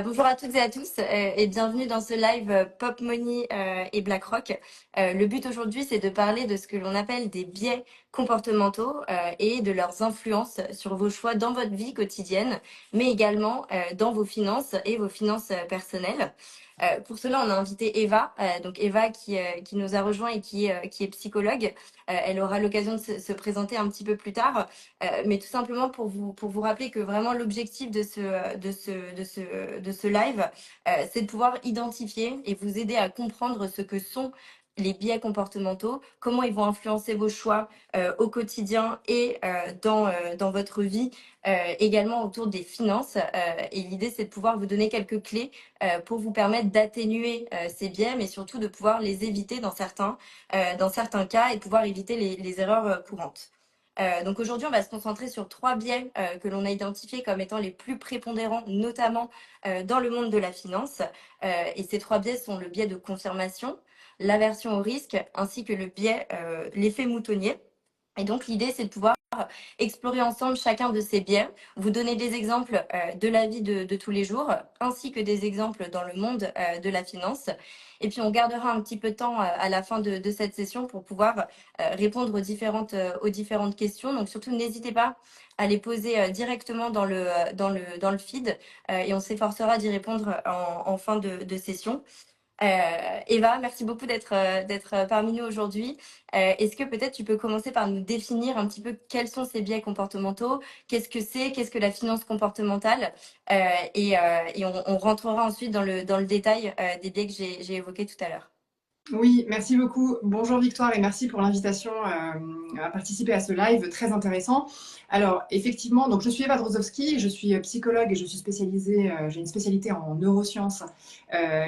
Bonjour à toutes et à tous et bienvenue dans ce live Pop Money et BlackRock. Le but aujourd'hui, c'est de parler de ce que l'on appelle des biais comportementaux et de leurs influences sur vos choix dans votre vie quotidienne, mais également dans vos finances et vos finances personnelles. Pour cela, on a invité Eva, donc Eva qui nous a rejoint et qui est psychologue. Elle aura l'occasion de se présenter un petit peu plus tard. Mais tout simplement pour vous rappeler que vraiment l'objectif de ce live, c'est de pouvoir identifier et vous aider à comprendre ce que sont les biais comportementaux, comment ils vont influencer vos choix au quotidien et dans votre vie, également autour des finances. Et l'idée, c'est de pouvoir vous donner quelques clés pour vous permettre d'atténuer ces biais, mais surtout de pouvoir les éviter dans certains cas et de pouvoir éviter les erreurs courantes. Donc aujourd'hui, on va se concentrer sur trois biais que l'on a identifiés comme étant les plus prépondérants, notamment dans le monde de la finance. Et ces trois biais sont le biais de confirmation, l'aversion au risque, ainsi que le biais, l'effet moutonnier. Et donc l'idée, c'est de pouvoir explorer ensemble chacun de ces biais, vous donner des exemples de la vie de tous les jours, ainsi que des exemples dans le monde de la finance. Et puis on gardera un petit peu de temps à la fin de cette session pour pouvoir répondre aux différentes questions. Donc surtout, n'hésitez pas à les poser directement dans le feed et on s'efforcera d'y répondre en fin de session. Eva, merci beaucoup d'être parmi nous aujourd'hui. Est-ce que peut-être tu peux commencer par nous définir un petit peu quels sont ces biais comportementaux, qu'est-ce que la finance comportementale, et on rentrera ensuite dans le détail des biais que j'ai évoqués tout à l'heure. Oui, merci beaucoup. Bonjour Victoire et merci pour l'invitation à participer à ce live très intéressant. Alors effectivement, donc je suis Eva Drozowski, je suis psychologue et je suis spécialisée, j'ai une spécialité en neurosciences,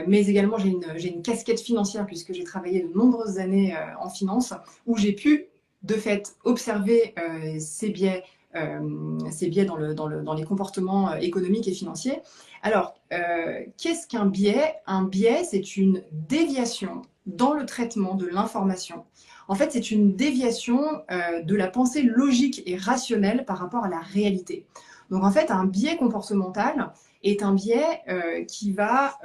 mais également j'ai une casquette financière puisque j'ai travaillé de nombreuses années en finance où j'ai pu de fait observer ces biais dans les comportements économiques et financiers. Alors, qu'est-ce qu'un biais? Un biais, c'est une déviation dans le traitement de l'information. En fait, c'est une déviation de la pensée logique et rationnelle par rapport à la réalité. Donc, en fait, un biais comportemental est un biais qui va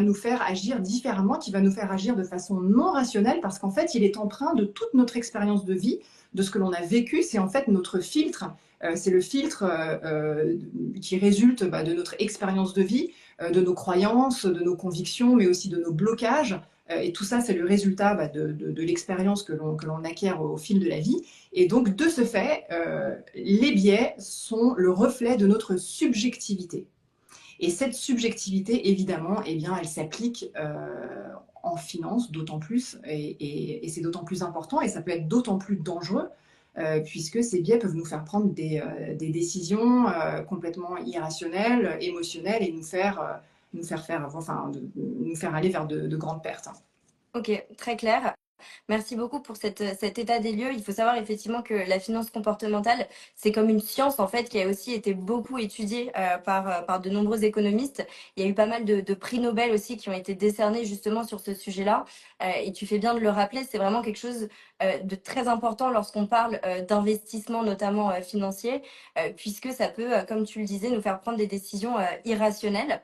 nous faire agir différemment, qui va nous faire agir de façon non rationnelle, parce qu'en fait, il est empreint de toute notre expérience de vie, de ce que l'on a vécu. C'est en fait notre filtre, c'est le filtre qui résulte de notre expérience de vie, de nos croyances, de nos convictions, mais aussi de nos blocages. Et tout ça, c'est le résultat de l'expérience que l'on acquiert au fil de la vie. Et donc, de ce fait, les biais sont le reflet de notre subjectivité. Et cette subjectivité, évidemment, eh bien, elle s'applique en finance d'autant plus, et c'est d'autant plus important, et ça peut être d'autant plus dangereux, puisque ces biais peuvent nous faire prendre des décisions complètement irrationnelles, émotionnelles, et nous faire aller vers de grandes pertes. Ok, très clair. Merci beaucoup pour cet état des lieux. Il faut savoir effectivement que la finance comportementale, c'est comme une science en fait qui a aussi été beaucoup étudiée par de nombreux économistes. Il y a eu pas mal de prix Nobel aussi qui ont été décernés justement sur ce sujet-là. Et tu fais bien de le rappeler, c'est vraiment quelque chose de très important lorsqu'on parle d'investissement notamment financier, puisque ça peut, comme tu le disais, nous faire prendre des décisions irrationnelles.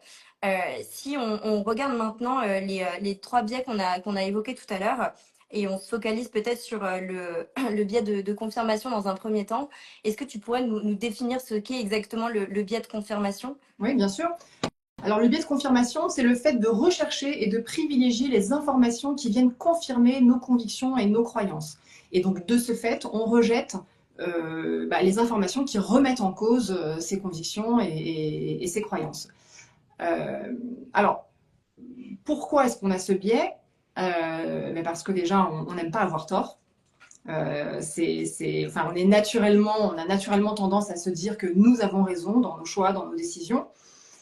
Si on regarde maintenant les trois biais qu'on a évoqués tout à l'heure, et on se focalise peut-être sur le biais de confirmation dans un premier temps. Est-ce que tu pourrais nous définir ce qu'est exactement le biais de confirmation? Oui, bien sûr. Alors, le biais de confirmation, c'est le fait de rechercher et de privilégier les informations qui viennent confirmer nos convictions et nos croyances. Et donc, de ce fait, on rejette les informations qui remettent en cause ces convictions et ces croyances. Euh, alors, pourquoi est-ce qu'on a ce biais? Parce que déjà, on n'aime pas avoir tort. On a naturellement tendance à se dire que nous avons raison dans nos choix, dans nos décisions.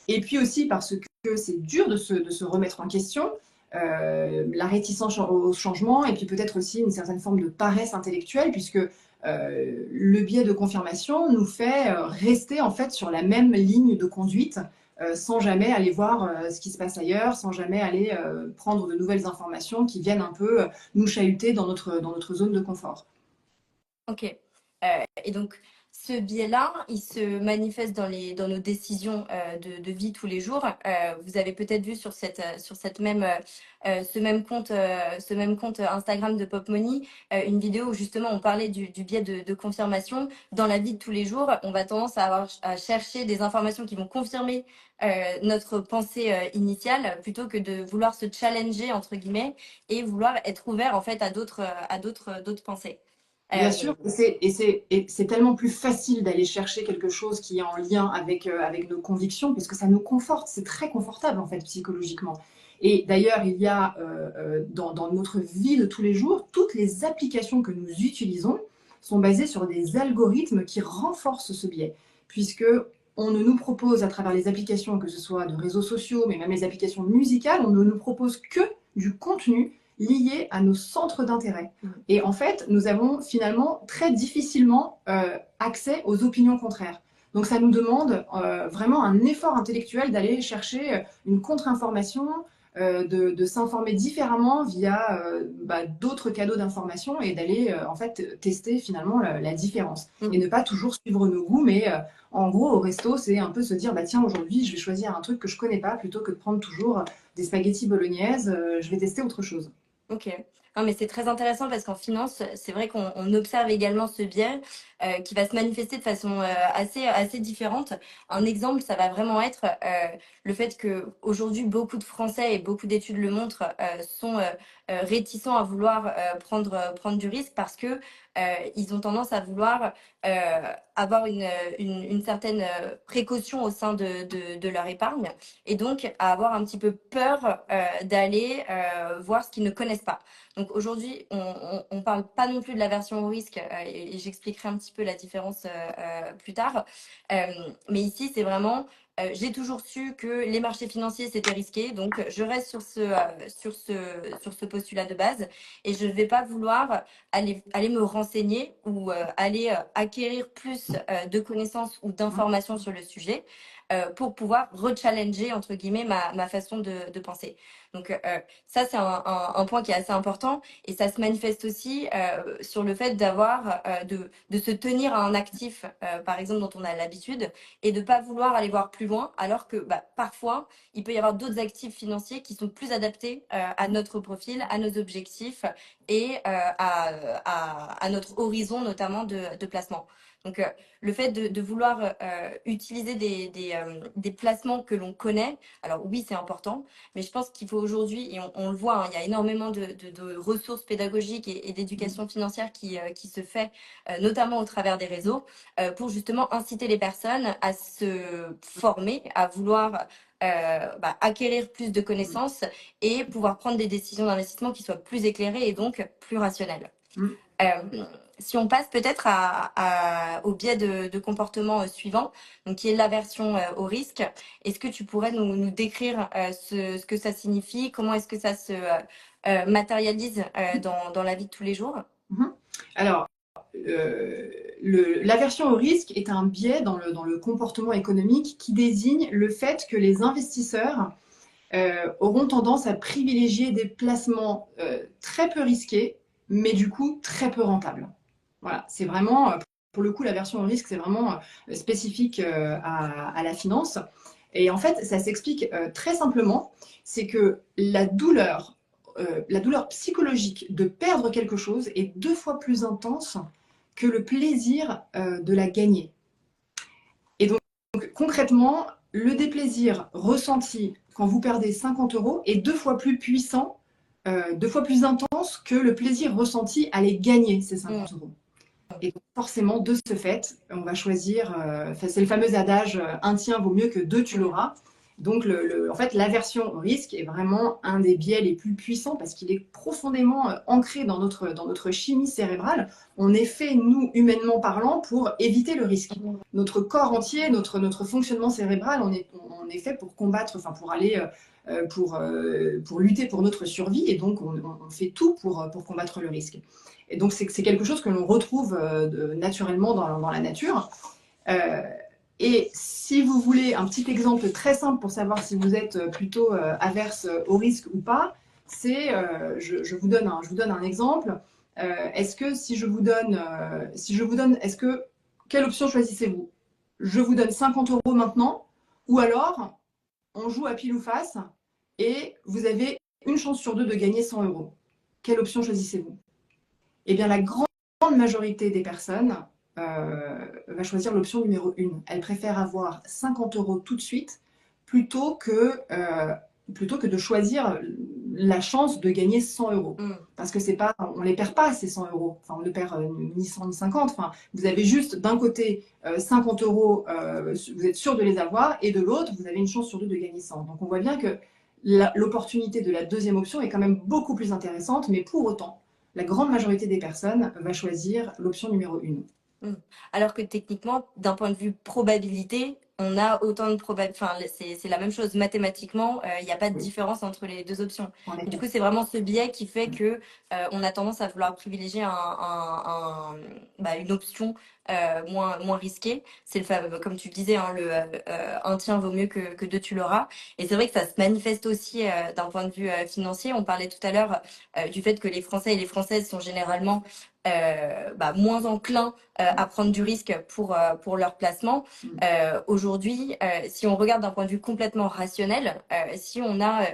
Et puis aussi parce que c'est dur de se remettre en question, la réticence au changement, et puis peut-être aussi une certaine forme de paresse intellectuelle, puisque le biais de confirmation nous fait rester en fait sur la même ligne de conduite, sans jamais aller voir ce qui se passe ailleurs, sans jamais aller prendre de nouvelles informations qui viennent un peu nous chahuter dans notre zone de confort. Ok. Et donc, Ce biais-là, il se manifeste dans nos décisions de vie tous les jours. Vous avez peut-être vu sur cette même, ce même compte Instagram de Pop Money, une vidéo où justement on parlait du biais de confirmation. Dans la vie de tous les jours, on va tendance à chercher des informations qui vont confirmer notre pensée initiale plutôt que de vouloir se challenger, entre guillemets, et vouloir être ouvert en fait d'autres pensées. Bien sûr, et c'est tellement plus facile d'aller chercher quelque chose qui est en lien avec nos convictions, puisque ça nous conforte, c'est très confortable en fait psychologiquement. Et d'ailleurs, il y a dans notre vie de tous les jours, toutes les applications que nous utilisons sont basées sur des algorithmes qui renforcent ce biais, puisque on ne nous propose à travers les applications, que ce soit de réseaux sociaux, mais même les applications musicales, on ne nous propose que du contenu liés à nos centres d'intérêt. Et en fait, nous avons finalement très difficilement accès aux opinions contraires. Donc ça nous demande vraiment un effort intellectuel d'aller chercher une contre-information, de s'informer différemment via d'autres cadeaux d'information et d'aller en fait tester finalement la différence. Et ne pas toujours suivre nos goûts, mais en gros au resto, c'est un peu se dire, bah tiens, aujourd'hui je vais choisir un truc que je connais pas plutôt que de prendre toujours des spaghettis bolognaises, je vais tester autre chose. Ok. Non, mais c'est très intéressant parce qu'en finance, c'est vrai qu'on observe également ce biais qui va se manifester de façon assez différente. Un exemple, ça va vraiment être le fait que aujourd'hui beaucoup de Français et beaucoup d'études le montrent sont réticents à vouloir prendre du risque parce que ils ont tendance à vouloir avoir une certaine précaution au sein de leur épargne et donc à avoir un petit peu peur d'aller voir ce qu'ils ne connaissent pas. Donc aujourd'hui, on parle pas non plus de la version au risque et j'expliquerai un petit peu la différence plus tard. Mais ici, c'est vraiment j'ai toujours su que les marchés financiers c'était risqué, donc je reste sur ce postulat de base et je ne vais pas vouloir aller me renseigner ou aller acquérir plus de connaissances ou d'informations sur le sujet pour pouvoir rechallenger entre guillemets ma façon de penser. Donc ça c'est un point qui est assez important et ça se manifeste aussi sur le fait d'avoir de se tenir à un actif par exemple dont on a l'habitude et de pas vouloir aller voir plus loin alors que parfois il peut y avoir d'autres actifs financiers qui sont plus adaptés à notre profil, à nos objectifs et à notre horizon notamment de placement. Donc le fait de vouloir utiliser des placements que l'on connaît, alors oui c'est important, mais je pense qu'il faut aujourd'hui, et on le voit, hein, il y a énormément de ressources pédagogiques et d'éducation financière qui se fait, notamment au travers des réseaux, pour justement inciter les personnes à se former, à vouloir acquérir plus de connaissances et pouvoir prendre des décisions d'investissement qui soient plus éclairées et donc plus rationnelles. Mm. Si on passe peut-être au biais de comportement suivant, donc qui est l'aversion au risque, est-ce que tu pourrais nous décrire ce que ça signifie, comment est-ce que ça se matérialise dans la vie de tous les jours? Alors, l'aversion au risque est un biais dans le comportement économique qui désigne le fait que les investisseurs auront tendance à privilégier des placements très peu risqués, mais du coup très peu rentables. Voilà, c'est vraiment, pour le coup, l'aversion au risque, c'est vraiment spécifique à la finance. Et en fait, ça s'explique très simplement, c'est que la douleur psychologique de perdre quelque chose est 2 fois plus intense que le plaisir de la gagner. Et donc, concrètement, le déplaisir ressenti quand vous perdez 50 euros est 2 fois plus puissant, 2 fois plus intense que le plaisir ressenti à les gagner, ces 50 euros. Et donc, forcément, de ce fait, on va choisir, c'est le fameux adage un tien vaut mieux que deux, tu l'auras. Donc, en fait, l'aversion au risque est vraiment un des biais les plus puissants parce qu'il est profondément ancré dans notre chimie cérébrale. On est fait, nous, humainement parlant, pour éviter le risque. Notre corps entier, notre fonctionnement cérébral, on est fait pour combattre, enfin, pour aller, pour lutter pour notre survie. Et donc, on fait tout pour combattre le risque. Et donc, c'est quelque chose que l'on retrouve naturellement dans la nature. Et si vous voulez un petit exemple très simple pour savoir si vous êtes plutôt averse au risque ou pas, c'est, je vous donne un exemple. Est-ce que si je vous donne, est-ce que Quelle option choisissez-vous? Je vous donne 50 euros maintenant, ou alors on joue à pile ou face et vous avez une chance sur deux de gagner 100 euros. Quelle option choisissez-vous? Eh bien, la grande majorité des personnes va choisir l'option numéro 1. Elle préfère avoir 50 euros tout de suite plutôt que de choisir la chance de gagner 100 euros. Mm. Parce que c'est pas, on ne les perd pas, ces 100 euros. Enfin, on ne perd ni 100 ni 50. Enfin, vous avez juste d'un côté 50 euros, vous êtes sûr de les avoir, et de l'autre, vous avez une chance sur deux de gagner 100. Donc on voit bien que l'opportunité de la deuxième option est quand même beaucoup plus intéressante, mais pour autant, la grande majorité des personnes va choisir l'option numéro 1. Mm. Alors que techniquement, d'un point de vue probabilité, on a autant de probabilité. Enfin, c'est la même chose. Mathématiquement, il n'y a pas de Oui, différence entre les deux options. en Et du effet. coup, c'est vraiment ce biais qui fait que on a tendance à vouloir privilégier une option moins risquée. C'est le fameux, comme tu le disais, hein, un tien vaut mieux que deux tu l'auras. Et c'est vrai que ça se manifeste aussi d'un point de vue financier. On parlait tout à l'heure du fait que les Français et les Françaises sont généralement moins enclins à prendre du risque pour leur placement. Aujourd'hui, si on regarde d'un point de vue complètement rationnel, si on a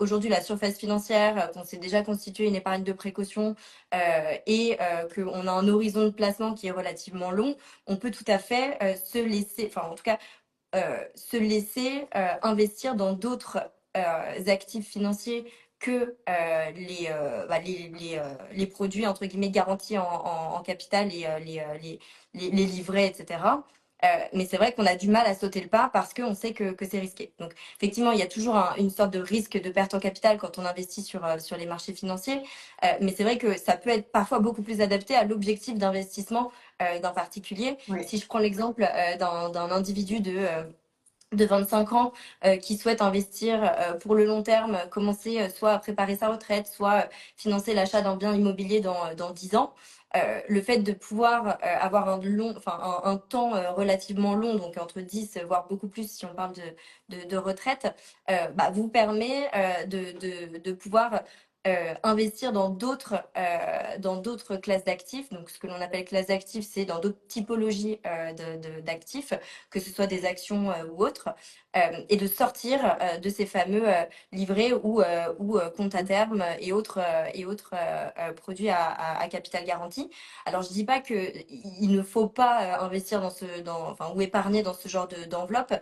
aujourd'hui la surface financière, qu'on s'est déjà constitué une épargne de précaution et qu'on a un horizon de placement qui est relativement long, on peut tout à fait se laisser, enfin en tout cas, se laisser investir dans d'autres actifs financiers que les produits entre guillemets garantis en capital et les livrets, etc. Mais c'est vrai qu'on a du mal à sauter le pas parce qu'on sait que c'est risqué. Donc effectivement, il y a toujours une sorte de risque de perte en capital quand on investit sur les marchés financiers. Mais c'est vrai que ça peut être parfois beaucoup plus adapté à l'objectif d'investissement d'un particulier. Oui. Si je prends l'exemple d'un individu de 25 ans qui souhaite investir pour le long terme, commencer soit à préparer sa retraite, soit financer l'achat d'un bien immobilier dans 10 ans. Le fait de pouvoir avoir un temps relativement long, donc entre 10, voire beaucoup plus si on parle de retraite, vous permet de pouvoir investir dans d'autres classes d'actifs. Donc, ce que l'on appelle classe d'actifs, c'est dans d'autres typologies d'actifs, que ce soit des actions ou autres, et de sortir de ces fameux livrets ou comptes à terme et autres produits à capital garanti. Alors, je dis pas qu'il ne faut pas investir ou épargner dans ce genre d'enveloppe,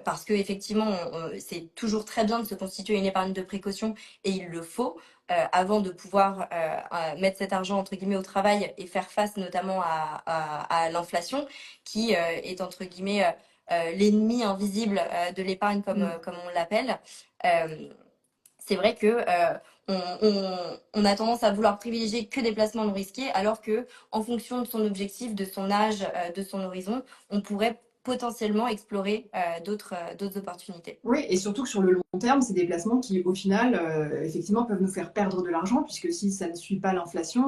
parce que effectivement, c'est toujours très bien de se constituer une épargne de précaution et il le faut avant de pouvoir mettre cet argent entre guillemets au travail et faire face notamment à l'inflation qui est entre guillemets l'ennemi invisible de l'épargne comme on l'appelle. Euh, c'est vrai que on a tendance à vouloir privilégier que des placements non risqués, alors que en fonction de son objectif, de son âge, de son horizon, on pourrait potentiellement explorer d'autres opportunités. Oui, et surtout que sur le long terme, c'est des placements qui, au final, effectivement, peuvent nous faire perdre de l'argent, puisque si ça ne suit pas l'inflation,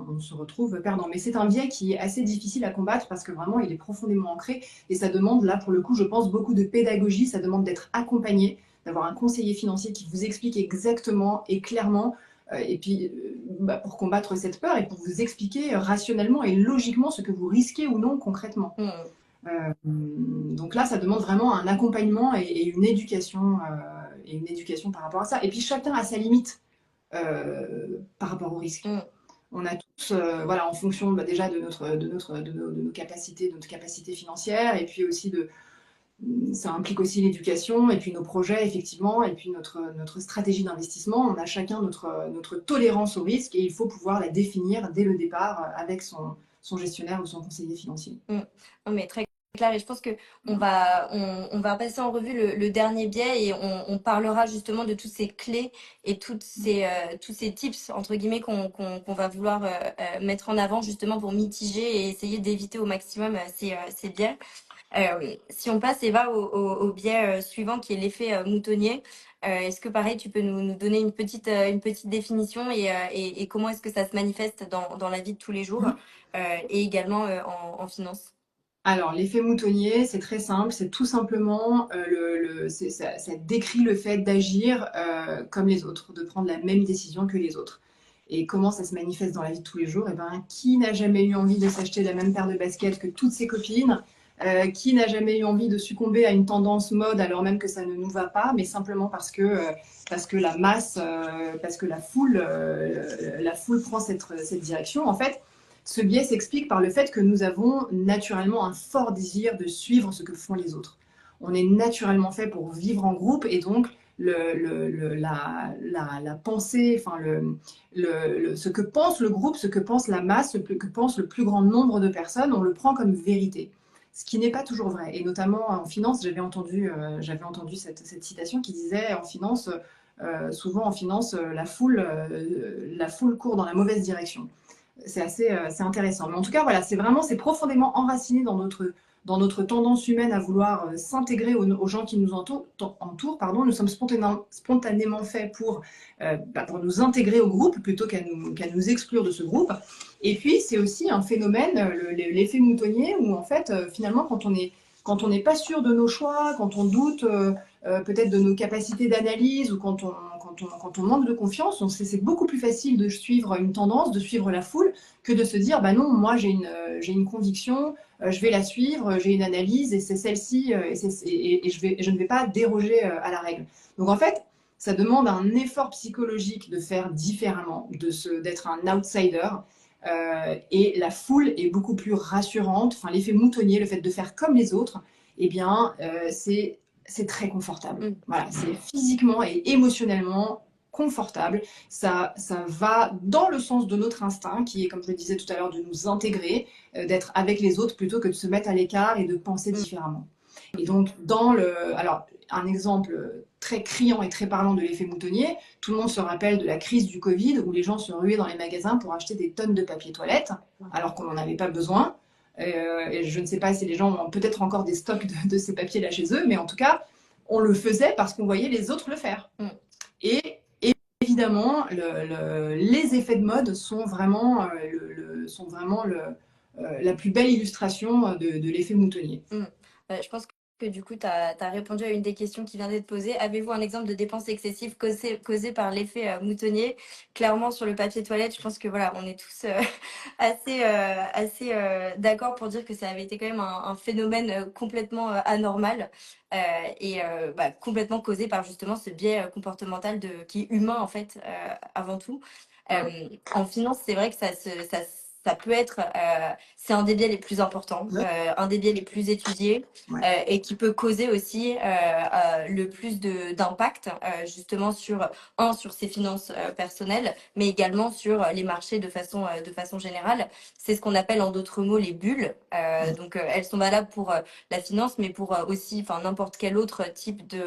on se retrouve perdant. Mais c'est un biais qui est assez difficile à combattre parce que vraiment, il est profondément ancré et ça demande, là, pour le coup, je pense, beaucoup de pédagogie. Ça demande d'être accompagné, d'avoir un conseiller financier qui vous explique exactement et clairement, et puis pour combattre cette peur et pour vous expliquer rationnellement et logiquement ce que vous risquez ou non concrètement. Hmm. Donc là, ça demande vraiment un accompagnement et une éducation par rapport à ça. Et puis chacun a sa limite par rapport au risque. Hmm. On a tous, voilà, en fonction déjà de nos capacités, de notre capacité financière, et puis aussi ça implique aussi l'éducation, et puis nos projets, effectivement, et puis notre stratégie d'investissement. On a chacun notre tolérance au risque, et il faut pouvoir la définir dès le départ avec son gestionnaire ou son conseiller financier. Non, mais très clair. Et je pense que on va passer en revue le dernier biais et on parlera justement de toutes ces clés et tous ces tips, entre guillemets, qu'on va vouloir mettre en avant justement pour mitiger et essayer d'éviter au maximum ces biais. Si on passe, Eva, au biais suivant qui est l'effet moutonnier, est-ce que pareil, tu peux nous donner une petite définition et comment est-ce que ça se manifeste dans la vie de tous les jours et également en finance? Alors, l'effet moutonnier, c'est très simple, c'est tout simplement, ça décrit le fait d'agir comme les autres, de prendre la même décision que les autres. Et comment ça se manifeste dans la vie de tous les jours? Eh ben, qui n'a jamais eu envie de s'acheter la même paire de baskets que toutes ses copines? Qui n'a jamais eu envie de succomber à une tendance mode alors même que ça ne nous va pas, mais simplement parce que la masse, parce que la foule prend cette direction. En fait, ce biais s'explique par le fait que nous avons naturellement un fort désir de suivre ce que font les autres. On est naturellement fait pour vivre en groupe et donc la pensée, enfin ce que pense le groupe, ce que pense la masse, ce que pense le plus grand nombre de personnes, on le prend comme vérité. Ce qui n'est pas toujours vrai. Et notamment en finance, j'avais entendu cette citation qui disait en finance, souvent en finance, la foule court dans la mauvaise direction. C'est intéressant. Mais en tout cas, voilà, c'est profondément enraciné dans notre tendance humaine à vouloir s'intégrer aux gens qui nous entourent. Pardon. Nous sommes spontanément faits pour nous intégrer au groupe plutôt qu'à nous exclure de ce groupe. Et puis, c'est aussi un phénomène, l'effet moutonnier, où en fait, finalement, quand on n'est pas sûr de nos choix, quand on doute peut-être de nos capacités d'analyse ou quand on manque de confiance, c'est beaucoup plus facile de suivre une tendance, de suivre la foule, que de se dire, bah non, moi j'ai une conviction, je vais la suivre, j'ai une analyse et c'est celle-ci et je ne vais pas déroger à la règle. Donc en fait, ça demande un effort psychologique de faire différemment, d'être un outsider. Et la foule est beaucoup plus rassurante. Enfin, l'effet moutonnier, le fait de faire comme les autres, eh bien, c'est très confortable. Voilà, c'est physiquement et émotionnellement confortable. Ça va dans le sens de notre instinct, qui est, comme je le disais tout à l'heure, de nous intégrer, d'être avec les autres plutôt que de se mettre à l'écart et de penser différemment. Et donc, alors, un exemple très criant et très parlant de l'effet moutonnier, tout le monde se rappelle de la crise du Covid où les gens se ruaient dans les magasins pour acheter des tonnes de papier toilette alors qu'on n'en avait pas besoin. Et je ne sais pas si les gens ont peut-être encore des stocks de ces papiers là chez eux, mais en tout cas, on le faisait parce qu'on voyait les autres le faire. Et évidemment, les effets de mode sont vraiment, la plus belle illustration de l'effet moutonnier. Je pense que du coup, tu as répondu à une des questions qui vient d'être posée. Avez-vous un exemple de dépenses excessives causées par l'effet moutonnier? Clairement, sur le papier toilette, je pense que voilà, on est tous assez d'accord pour dire que ça avait été quand même un phénomène complètement anormal complètement causé par justement ce biais comportemental qui est humain en fait avant tout. En finance, c'est vrai que ça peut être, c'est un des biais les plus importants, un des biais les plus étudiés, et qui peut causer aussi le plus d'impact justement sur ses finances personnelles, mais également sur les marchés de façon générale. C'est ce qu'on appelle en d'autres mots les bulles. Donc elles sont valables pour la finance, mais pour aussi, enfin n'importe quel autre type de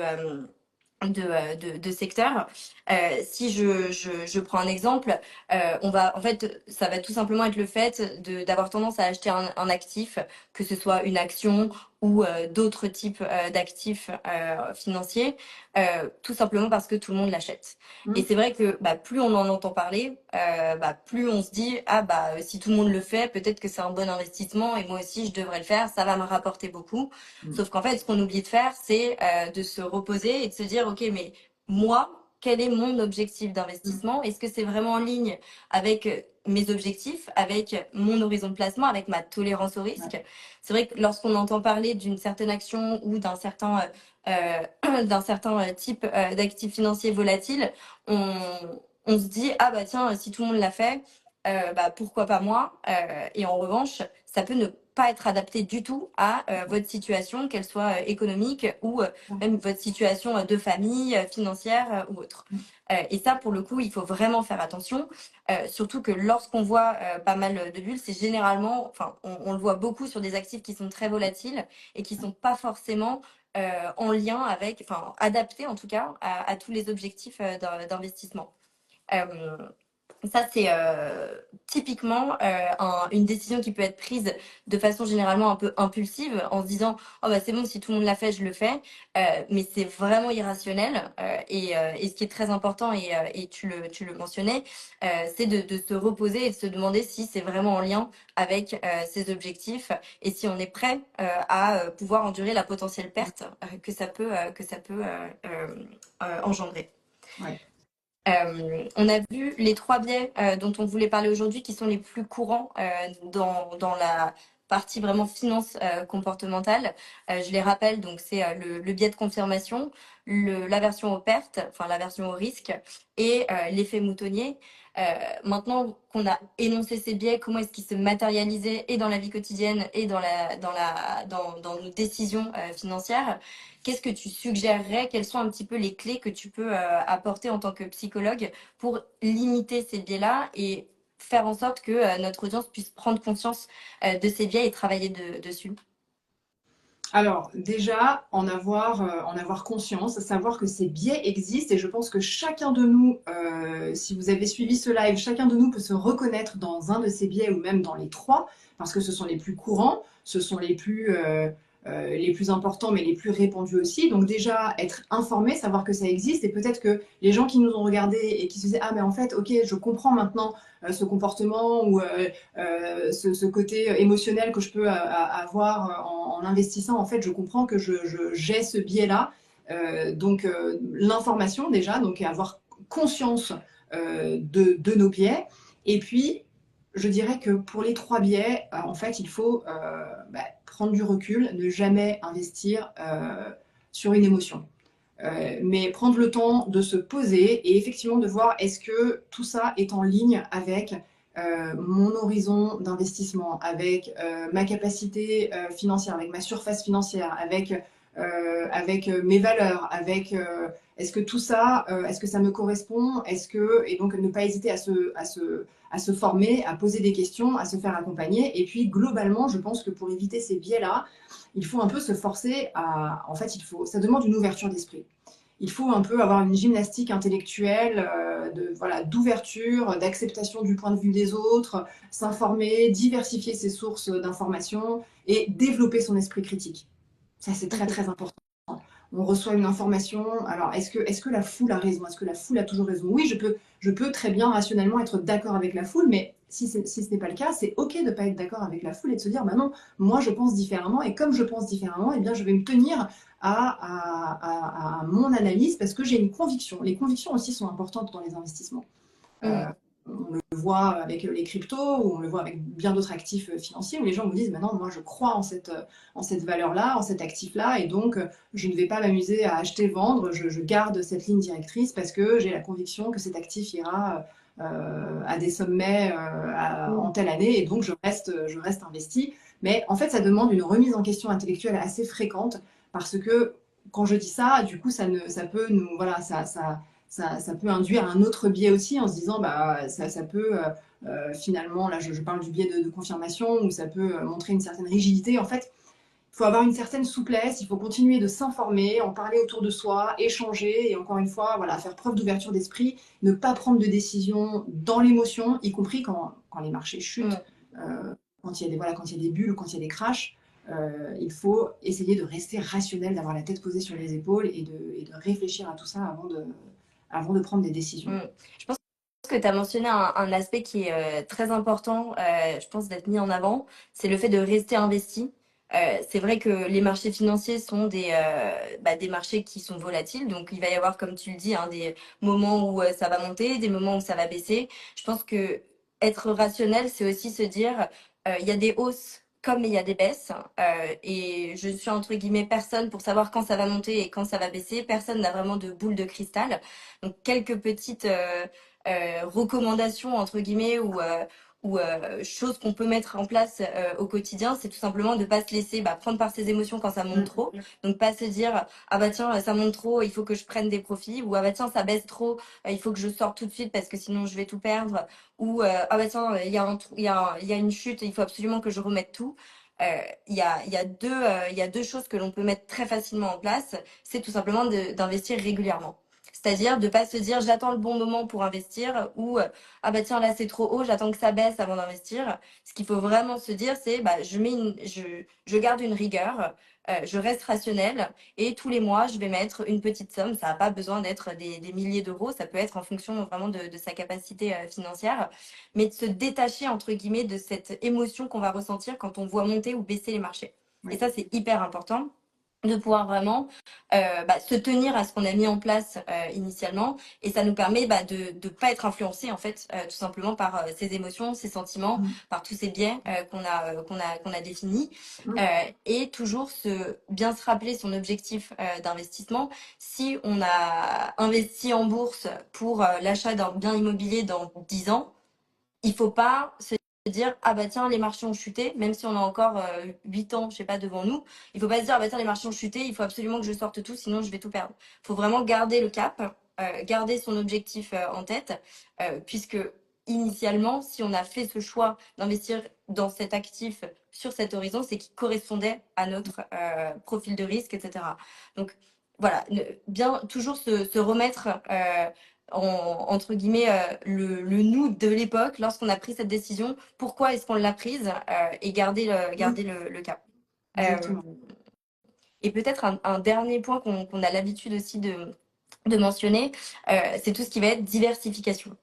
secteur. Si je prends un exemple, en fait, ça va tout simplement être le fait d'avoir tendance à acheter un actif, que ce soit une action ou d'autres types d'actifs financiers, tout simplement parce que tout le monde l'achète. Et c'est vrai que plus on en entend parler, plus on se dit ah si tout le monde le fait, peut-être que c'est un bon investissement et moi aussi je devrais le faire, ça va me rapporter beaucoup. Sauf qu'en fait, ce qu'on oublie de faire, c'est de se reposer et de se dire ok, mais moi, quel est mon objectif d'investissement? Est-ce que c'est vraiment en ligne avec mes objectifs, avec mon horizon de placement, avec ma tolérance au risque? C'est vrai que lorsqu'on entend parler d'une certaine action ou d'un certain type d'actifs financiers volatiles, on, on se dit ah tiens, si tout le monde l'a fait, pourquoi pas moi? Et en revanche, ça peut ne pas être adapté du tout à votre situation, qu'elle soit économique ou même votre situation de famille, financière ou autre. Et ça, pour le coup, il faut vraiment faire attention, surtout que lorsqu'on voit pas mal de bulles, c'est généralement, enfin, on le voit beaucoup sur des actifs qui sont très volatiles et qui sont pas forcément en lien avec, enfin, adaptés en tout cas à tous les objectifs d'investissement. Euh, Ça, c'est typiquement une décision qui peut être prise de façon généralement un peu impulsive en se disant oh c'est bon, si tout le monde l'a fait, je le fais. Mais c'est vraiment irrationnel. Et ce qui est très important, et tu le mentionnais, c'est de se reposer et de se demander si c'est vraiment en lien avec ses objectifs et si on est prêt à pouvoir endurer la potentielle perte que ça peut engendrer. Ouais. On a vu les trois biais dont on voulait parler aujourd'hui, qui sont les plus courants dans la partie vraiment finance comportementale. Je les rappelle, donc c'est le biais de confirmation, l'aversion aux pertes, enfin l'aversion au risque, et l'effet moutonnier. Maintenant qu'on a énoncé ces biais, comment est-ce qu'ils se matérialisaient et dans la vie quotidienne et dans nos décisions financières? Qu'est-ce que tu suggérerais? Quelles sont un petit peu les clés que tu peux apporter en tant que psychologue pour limiter ces biais-là et faire en sorte que notre audience puisse prendre conscience de ces biais et travailler dessus? Alors, déjà, en avoir conscience, savoir que ces biais existent et je pense que chacun de nous, si vous avez suivi ce live, chacun de nous peut se reconnaître dans un de ces biais ou même dans les trois, parce que ce sont les plus courants, ce sont les plus importants, mais les plus répandus aussi. Donc déjà, être informé, savoir que ça existe et peut-être que les gens qui nous ont regardés et qui se disaient, ah mais en fait, ok, je comprends maintenant ce comportement ou ce côté émotionnel que je peux avoir en investissant, en fait, je comprends que j'ai ce biais-là. L'information déjà, donc avoir conscience de nos biais. Et puis, je dirais que pour les trois biais, en fait, il faut prendre du recul, ne jamais investir sur une émotion. Mais prendre le temps de se poser et effectivement de voir est-ce que tout ça est en ligne avec mon horizon d'investissement, avec ma capacité financière, avec ma surface financière, avec mes valeurs, avec est-ce que tout ça, est-ce que ça me correspond, et donc ne pas hésiter à se former, à poser des questions, à se faire accompagner. Et puis globalement, je pense que pour éviter ces biais-là, il faut un peu se forcer en fait, ça demande une ouverture d'esprit. Il faut un peu avoir une gymnastique intellectuelle, voilà, d'ouverture, d'acceptation du point de vue des autres, s'informer, diversifier ses sources d'informations et développer son esprit critique. Ça, c'est très, très important. On reçoit une information. Alors, est-ce que la foule a raison? Est-ce que la foule a toujours raison? Oui, je peux très bien rationnellement être d'accord avec la foule, mais si ce n'est pas le cas, c'est OK de ne pas être d'accord avec la foule et de se dire, bah non, moi je pense différemment, et comme je pense différemment, eh bien, je vais me tenir à mon analyse parce que j'ai une conviction. Les convictions aussi sont importantes dans les investissements. Euh, Mm. on le voit avec les cryptos, ou on le voit avec bien d'autres actifs financiers, où les gens vous disent, maintenant, moi, je crois en cette valeur-là, en cet actif-là, et donc, je ne vais pas m'amuser à acheter, vendre, je garde cette ligne directrice parce que j'ai la conviction que cet actif ira à des sommets en telle année, et donc je reste investi. Mais en fait, ça demande une remise en question intellectuelle assez fréquente, parce que quand je dis ça, du coup, ça peut nous, voilà, ça peut induire un autre biais aussi en se disant bah ça peut finalement là je parle du biais de confirmation où ça peut montrer une certaine rigidité. En fait, il faut avoir une certaine souplesse, il faut continuer de s'informer, en parler autour de soi, échanger et encore une fois voilà faire preuve d'ouverture d'esprit, ne pas prendre de décision dans l'émotion, y compris quand les marchés chutent, Mm. quand il y a des voilà quand il y a des bulles, quand il y a des crashs. Il faut essayer de rester rationnel, d'avoir la tête posée sur les épaules et de réfléchir à tout ça avant de prendre des décisions. Mm. Je pense que tu as mentionné un aspect qui est très important, je pense, d'être mis en avant, c'est le fait de rester investi. C'est vrai que les marchés financiers sont des marchés qui sont volatiles, donc il va y avoir, comme tu le dis, hein, des moments où ça va monter, des moments où ça va baisser. Je pense que être rationnel, c'est aussi se dire, il y a des hausses comme il y a des baisses, et je suis entre guillemets personne pour savoir quand ça va monter et quand ça va baisser. Personne n'a vraiment de boule de cristal. Donc quelques petites recommandations entre guillemets ou choses qu'on peut mettre en place au quotidien, c'est tout simplement de ne pas se laisser prendre par ses émotions quand ça monte trop. Donc pas se dire ah bah tiens ça monte trop, il faut que je prenne des profits, ou ah bah tiens ça baisse trop, il faut que je sorte tout de suite parce que sinon je vais tout perdre, ou ah bah tiens il y a une chute, il faut absolument que je remette tout. Il y a deux choses que l'on peut mettre très facilement en place, c'est tout simplement d'investir régulièrement. C'est-à-dire de pas se dire j'attends le bon moment pour investir, ou ah bah tiens là c'est trop haut, j'attends que ça baisse avant d'investir. Ce qu'il faut vraiment se dire c'est je garde une rigueur, je reste rationnel, et tous les mois je vais mettre une petite somme. Ça n'a pas besoin d'être des milliers d'euros, ça peut être en fonction vraiment de sa capacité financière, mais de se détacher entre guillemets de cette émotion qu'on va ressentir quand on voit monter ou baisser les marchés. Et Oui. ça c'est hyper important. de pouvoir vraiment se tenir à ce qu'on a mis en place initialement, et ça nous permet de ne pas être influencé en fait tout simplement par ses émotions, ses sentiments, Mm. par tous ces biais qu'on a définis, Mm. et toujours bien se rappeler son objectif d'investissement. Si on a investi en bourse pour l'achat d'un bien immobilier dans 10 ans, il faut pas se dire ah bah tiens les marchés ont chuté, même si on a encore 8 ans je sais pas devant nous. Il faut pas se dire ah bah tiens les marchés ont chuté, il faut absolument que je sorte tout sinon je vais tout perdre. Il faut vraiment garder le cap, garder son objectif en tête, puisque initialement si on a fait ce choix d'investir dans cet actif sur cet horizon, c'est qu'il correspondait à notre profil de risque, etc. Donc voilà, bien toujours se remettre entre guillemets le nous de l'époque lorsqu'on a pris cette décision, pourquoi est-ce qu'on l'a prise, et garder Mm. le cap. Euh, Exactement. et peut-être un dernier point qu'on a l'habitude aussi de mentionner, c'est tout ce qui va être diversification.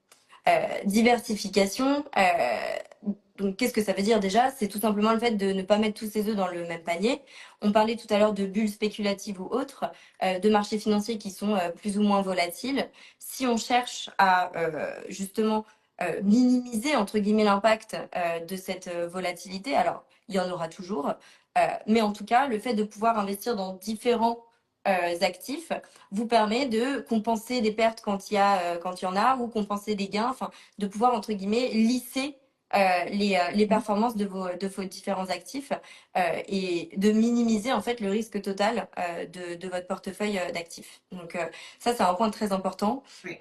Diversification, donc qu'est-ce que ça veut dire déjà? C'est tout simplement le fait de ne pas mettre tous ses œufs dans le même panier. On parlait tout à l'heure de bulles spéculatives ou autres, de marchés financiers qui sont plus ou moins volatiles. Si on cherche à justement minimiser entre guillemets l'impact de cette volatilité, alors il y en aura toujours, mais en tout cas le fait de pouvoir investir dans différents actifs vous permet de compenser des pertes quand il y en a, ou compenser des gains, enfin de pouvoir entre guillemets lisser les Mm. performances de vos différents actifs, et de minimiser en fait le risque total de votre portefeuille d'actifs. Donc ça c'est un point très important. Oui.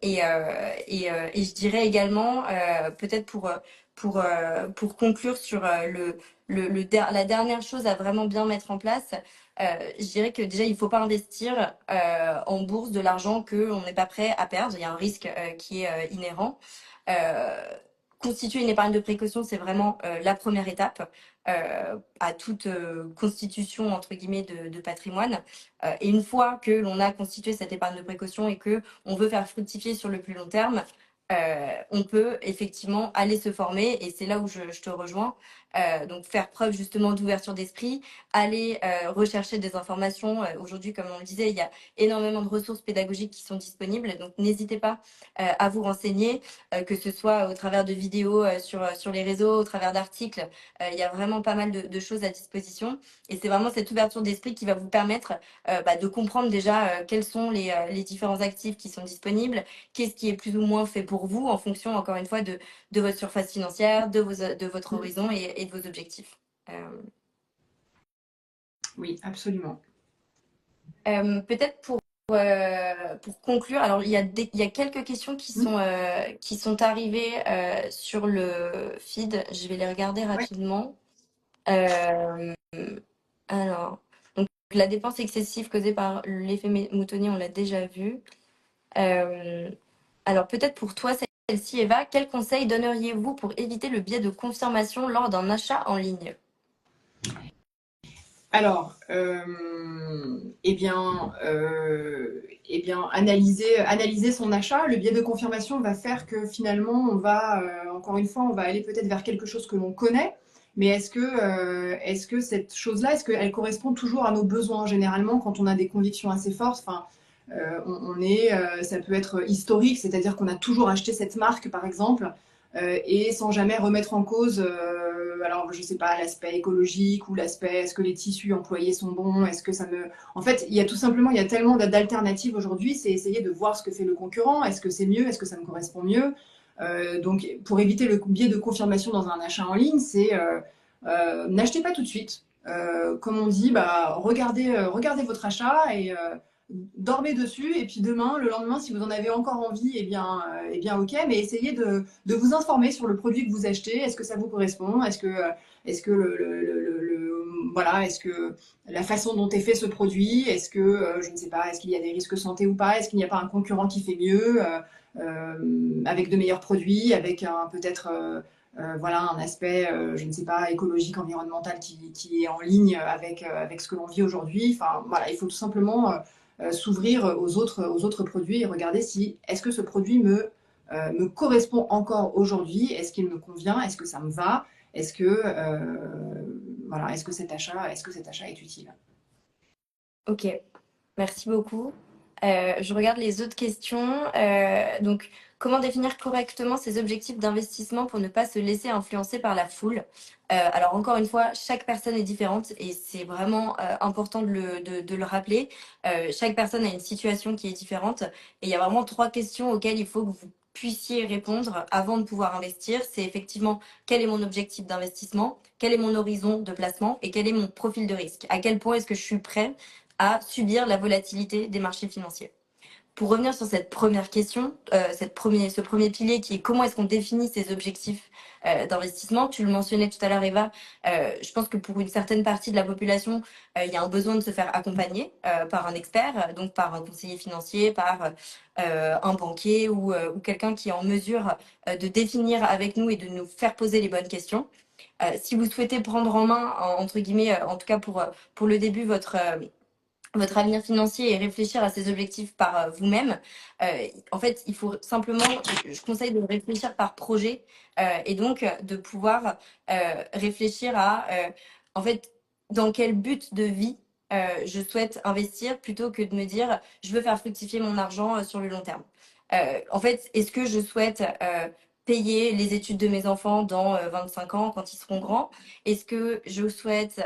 Et je dirais également peut-être pour conclure sur la dernière chose à vraiment bien mettre en place, je dirais que déjà, il ne faut pas investir en bourse de l'argent qu'on n'est pas prêt à perdre. Il y a un risque qui est inhérent. Euh, Constituer une épargne de précaution, c'est vraiment la première étape à toute constitution, entre guillemets, de patrimoine. Et une fois que l'on a constitué cette épargne de précaution et que on veut faire fructifier sur le plus long terme, on peut effectivement aller se former, et c'est là où je te rejoins. Donc faire preuve justement d'ouverture d'esprit, aller rechercher des informations. Aujourd'hui, comme on le disait, il y a énormément de ressources pédagogiques qui sont disponibles, donc n'hésitez pas à vous renseigner, que ce soit au travers de vidéos sur les réseaux, au travers d'articles. Il y a vraiment pas mal de choses à disposition, et c'est vraiment cette ouverture d'esprit qui va vous permettre de comprendre déjà quels sont les différents actifs qui sont disponibles, qu'est-ce qui est plus ou moins fait pour vous en fonction, encore une fois, de votre surface financière, de votre Mm. horizon et de vos objectifs. Euh, Oui, absolument. Peut-être pour conclure, alors il y a quelques questions Mm. qui sont arrivées sur le feed. Je vais les regarder Ouais. rapidement. Euh, alors, donc la dépense excessive causée par l'effet moutonnier, on l'a déjà vu. Euh, alors peut-être pour toi, celle-ci, Eva, quel conseil donneriez-vous pour éviter le biais de confirmation lors d'un achat en ligne? Alors, analyser son achat. Le biais de confirmation va faire que finalement, encore une fois, on va aller peut-être vers quelque chose que l'on connaît. Mais est-ce que cette chose-là, est-ce qu'elle correspond toujours à nos besoins? Généralement, quand on a des convictions assez fortes, enfin, ça peut être historique, c'est-à-dire qu'on a toujours acheté cette marque, par exemple, et sans jamais remettre en cause, alors je sais pas, l'aspect écologique ou l'aspect est-ce que les tissus employés sont bons, est-ce que ça me... En fait, il y a tout simplement, il y a tellement d'alternatives aujourd'hui, c'est essayer de voir ce que fait le concurrent, est-ce que c'est mieux, est-ce que ça me correspond mieux. Donc pour éviter le biais de confirmation dans un achat en ligne, c'est n'achetez pas tout de suite. Comme on dit, regardez votre achat et dormez dessus, et puis demain, le lendemain, si vous en avez encore envie, eh bien ok, mais essayez de vous informer sur le produit que vous achetez. Est-ce que ça vous correspond? Est-ce que voilà, est-ce que la façon dont est fait ce produit, est-ce que, je ne sais pas, est-ce qu'il y a des risques santé ou pas? Est-ce qu'il n'y a pas un concurrent qui fait mieux, avec de meilleurs produits, avec peut-être voilà, un aspect, je ne sais pas, écologique, environnemental qui est en ligne avec ce que l'on vit aujourd'hui. Enfin, voilà, il faut tout simplement s'ouvrir aux autres produits et regarder si est-ce que ce produit me correspond encore aujourd'hui, est-ce qu'il me convient, est-ce que ça me va, est-ce que, voilà, est-ce que cet achat est utile. Ok, merci beaucoup. Je regarde les autres questions. Donc, comment définir correctement ses objectifs d'investissement pour ne pas se laisser influencer par la foule? Alors, encore une fois, chaque personne est différente et c'est vraiment important de le rappeler. Chaque personne a une situation qui est différente et il y a vraiment trois questions auxquelles il faut que vous puissiez répondre avant de pouvoir investir. C'est effectivement quel est mon objectif d'investissement, quel est mon horizon de placement et quel est mon profil de risque. À quel point est-ce que je suis prêt à subir la volatilité des marchés financiers. Pour revenir sur cette première question, ce premier pilier qui est comment est-ce qu'on définit ses objectifs d'investissement, tu le mentionnais tout à l'heure Eva, je pense que pour une certaine partie de la population, il y a un besoin de se faire accompagner par un expert, donc par un conseiller financier, par un banquier ou quelqu'un qui est en mesure de définir avec nous et de nous faire poser les bonnes questions. Si vous souhaitez prendre en main, entre guillemets, en tout cas pour le début, votre avenir financier et réfléchir à ses objectifs par vous-même. En fait, il faut simplement, je conseille de réfléchir par projet et donc de pouvoir réfléchir à, en fait, dans quel but de vie je souhaite investir plutôt que de me dire, je veux faire fructifier mon argent sur le long terme. En fait, est-ce que je souhaite payer les études de mes enfants dans 25 ans quand ils seront grands? Est-ce que je souhaite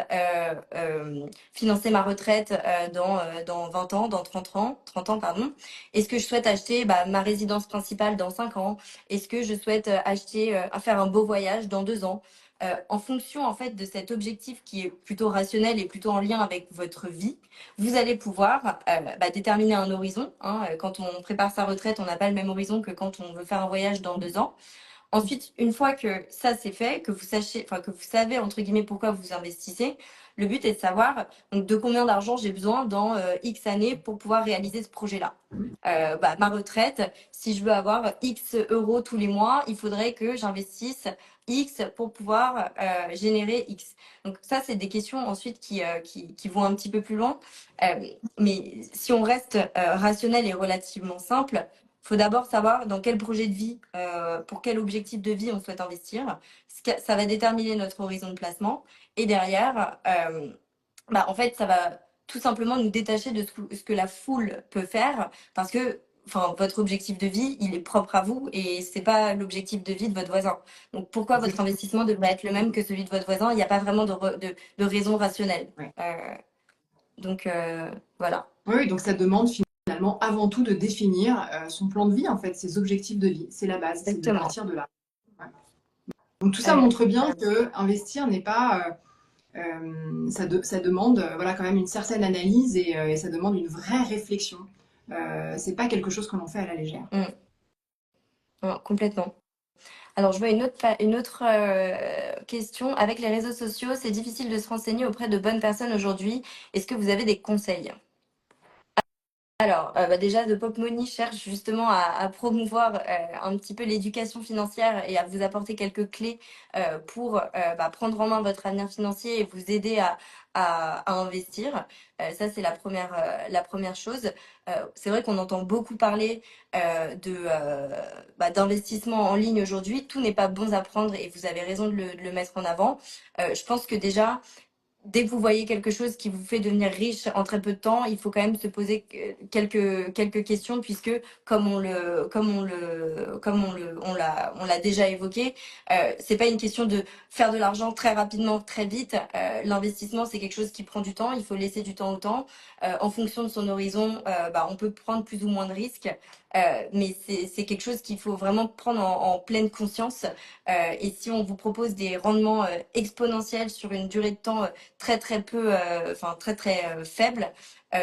financer ma retraite dans 20 ans, dans 30 ans, pardon. Est-ce que je souhaite acheter ma résidence principale dans 5 ans? Est-ce que je souhaite faire un beau voyage dans 2 ans? En fonction en fait de cet objectif qui est plutôt rationnel et plutôt en lien avec votre vie, vous allez pouvoir déterminer un horizon. Hein. Quand on prépare sa retraite, on n'a pas le même horizon que quand on veut faire un voyage dans 2 ans. Ensuite, une fois que ça c'est fait, que vous sachez, enfin que vous savez entre guillemets pourquoi vous investissez, le but est de savoir donc, de combien d'argent j'ai besoin dans X années pour pouvoir réaliser ce projet-là. Ma retraite, si je veux avoir X euros tous les mois, il faudrait que j'investisse X pour pouvoir générer X. Donc ça, c'est des questions ensuite qui vont un petit peu plus loin. Mais si on reste rationnel et relativement simple, il faut d'abord savoir dans quel projet de vie, pour quel objectif de vie on souhaite investir. Ça va déterminer notre horizon de placement. Et derrière, en fait, ça va tout simplement nous détacher de ce que la foule peut faire parce que enfin, votre objectif de vie, il est propre à vous et c'est pas l'objectif de vie de votre voisin. Donc pourquoi votre Exactement. investissement devrait être le même que celui de votre voisin? Il n'y a pas vraiment de raison rationnelle. Ouais. Voilà. Oui, donc ça demande finalement avant tout de définir son plan de vie, en fait, ses objectifs de vie. C'est la base, c'est de Exactement. partir de là. Ouais. Donc tout ça montre bien Carrément. que investir n'est pas, ça demande voilà quand même une certaine analyse et ça demande une vraie réflexion. C'est pas quelque chose que l'on fait à la légère. Ouais, complètement. Alors, je vois une autre question. Avec les réseaux sociaux, c'est difficile de se renseigner auprès de bonnes personnes aujourd'hui. Est-ce que vous avez des conseils? Alors, déjà, The Pop Money cherche justement à promouvoir un petit peu l'éducation financière et à vous apporter quelques clés pour prendre en main votre avenir financier et vous aider à investir. Ça, c'est la première chose. C'est vrai qu'on entend beaucoup parler d'investissement en ligne aujourd'hui. Tout n'est pas bon à prendre et vous avez raison de le mettre en avant. Je pense que déjà, dès que vous voyez quelque chose qui vous fait devenir riche en très peu de temps, il faut quand même se poser quelques questions puisque on l'a déjà évoqué, c'est pas une question de faire de l'argent très rapidement, très vite. L'investissement, c'est quelque chose qui prend du temps. Il faut laisser du temps au temps. En fonction de son horizon, on peut prendre plus ou moins de risques. Mais c'est quelque chose qu'il faut vraiment prendre en pleine conscience. Et si on vous propose des rendements exponentiels sur une durée de temps très très peu, très très faible.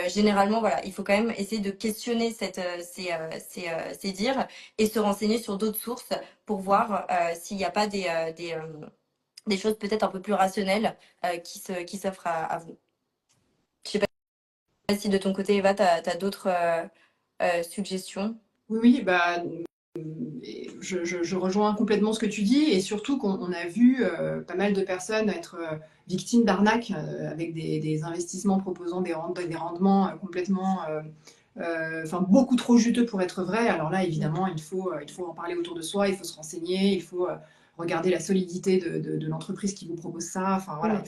Généralement, voilà, il faut quand même essayer de questionner ces dires et se renseigner sur d'autres sources pour voir s'il n'y a pas des choses peut-être un peu plus rationnelles qui s'offrent à vous. Je sais pas si de ton côté, Eva, tu as d'autres suggestions. Oui, oui, je rejoins complètement ce que tu dis et surtout qu'on a vu pas mal de personnes être victimes d'arnaques avec des investissements proposant des rendements complètement, beaucoup trop juteux pour être vrai. Alors là, évidemment, il faut en parler autour de soi, il faut se renseigner, il faut regardez la solidité de l'entreprise qui vous propose ça. Enfin voilà, Mm.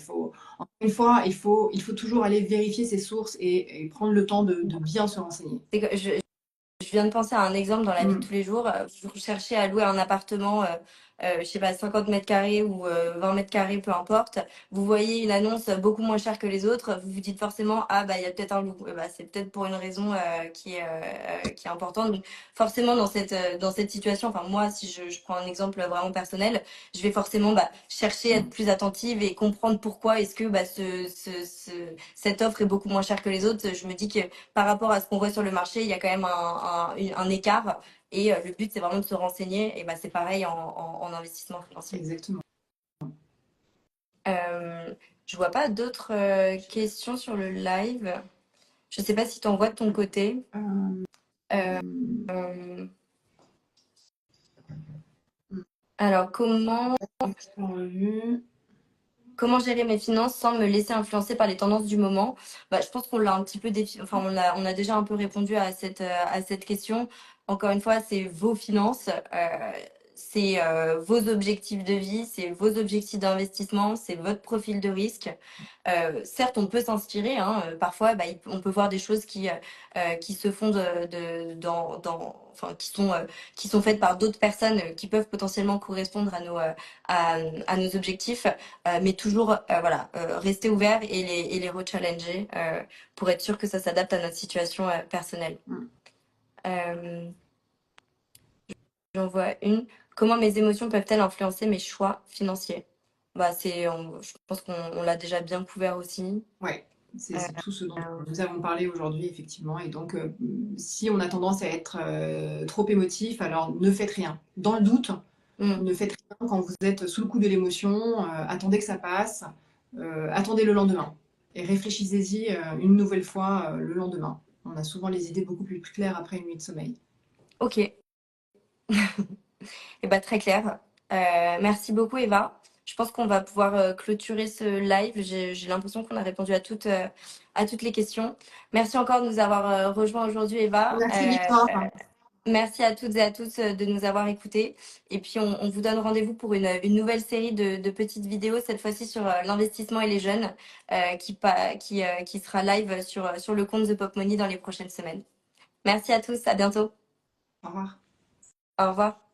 encore une fois, il faut toujours aller vérifier ses sources et prendre le temps de bien se renseigner. C'est que je viens de penser à un exemple dans la vie de Mm. tous les jours. Vous cherchez à louer un appartement, je sais pas, 50 mètres carrés ou 20 mètres carrés, peu importe. Vous voyez une annonce beaucoup moins chère que les autres. Vous vous dites forcément, ah bah il y a peut-être un loup. Bah, c'est peut-être pour une raison qui est importante. Donc forcément dans cette situation, enfin moi si je prends un exemple vraiment personnel, je vais forcément chercher à être plus attentive et comprendre pourquoi est-ce que cette offre est beaucoup moins chère que les autres. Je me dis que par rapport à ce qu'on voit sur le marché, il y a quand même un écart. Et le but, c'est vraiment de se renseigner. Et c'est pareil en investissement financier. Exactement. Je vois pas d'autres questions sur le live. Je sais pas si tu en vois de ton côté. Euh, Euh, euh, alors, comment gérer mes finances sans me laisser influencer par les tendances du moment? Je pense qu'on l'a un petit peu enfin, on a déjà un peu répondu à cette question. Encore une fois, c'est vos finances, c'est vos objectifs de vie, c'est vos objectifs d'investissement, c'est votre profil de risque. Certes, on peut s'inspirer, hein, parfois, on peut voir des choses qui se font enfin, qui sont faites par d'autres personnes qui peuvent potentiellement correspondre à nos objectifs. Mais toujours voilà, rester ouvert et les rechallenger pour être sûr que ça s'adapte à notre situation personnelle. mm. Euh, J'en vois une. Comment mes émotions peuvent-elles influencer mes choix financiers? Je pense qu'on l'a déjà bien couvert aussi. Ouais, Euh, c'est tout ce dont nous avons parlé aujourd'hui, effectivement. Et donc, si on a tendance à être trop émotif, alors ne faites rien. Dans le doute, mm, ne faites rien quand vous êtes sous le coup de l'émotion. Attendez que ça passe. Attendez le lendemain. Et réfléchissez-y une nouvelle fois le lendemain. On a souvent les idées beaucoup plus claires après une nuit de sommeil. ok, et très clair. Merci beaucoup Eva. Je pense qu'on va pouvoir clôturer ce live. J'ai l'impression qu'on a répondu à toutes les questions. Merci encore de nous avoir rejoints aujourd'hui Eva. Merci Victoire. Merci à toutes et à tous de nous avoir écoutés. Et puis, on vous donne rendez-vous pour une nouvelle série de petites vidéos, cette fois-ci sur l'investissement et les jeunes, qui sera live sur le compte The Pop Money dans les prochaines semaines. Merci à tous, à bientôt. Au revoir. Au revoir.